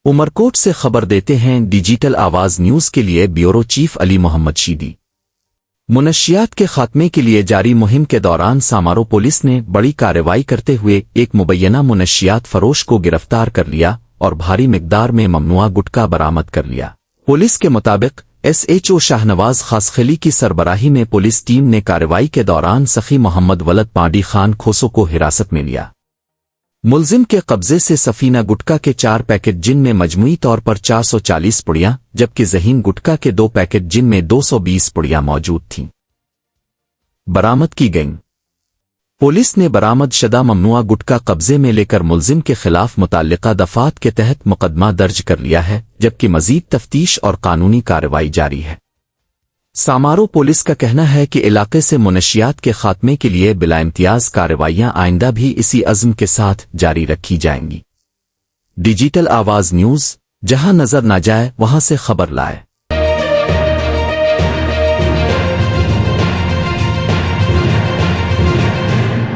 उमरकोट से खबर देते हैं डिजिटल आवाज न्यूज के लिए ब्यूरो चीफ अली मोहम्मद शीदी। मुनशियात के खात्मे के लिए जारी मुहिम के दौरान सामारो पुलिस ने बड़ी कार्रवाई करते हुए एक मुबैना मुनशियात फरोश को गिरफ्तार कर लिया और भारी मिकदार में ममनुआ गुटखा बरामद कर लिया। पुलिस के मुताबिक SHO शाहनवाज खासखली की सरबराही में पुलिस टीम ने कार्रवाई के दौरान सखी मोहम्मद वलद पांडी खान खोसो को हिरासत में लिया। मुलजिम के कब्जे से सफीना गुटखा के 4 पैकेट जिनमें मजमूई तौर पर 440 पुड़ियां जबकि ज़हीन गुटखा के 2 पैकेट जिनमें 220 पुड़ियां मौजूद थीं बरामद की गईं। पुलिस ने बरामद शदा ममनुआ गुटखा कब्जे में लेकर मुलजिम के खिलाफ मुताल्लिका दफात के तहत मुकदमा दर्ज कर लिया है जबकि मजीद तफ्तीश और कानूनी कार्रवाई जारी है। सामारो पुलिस का कहना है कि इलाके से मुनशियात के खात्मे के लिए बिला इम्तियाज कार्रवाइयां आइंदा भी इसी अज़्म के साथ जारी रखी जाएंगी। डिजिटल आवाज न्यूज, जहां नजर न जाए वहां से खबर लाए।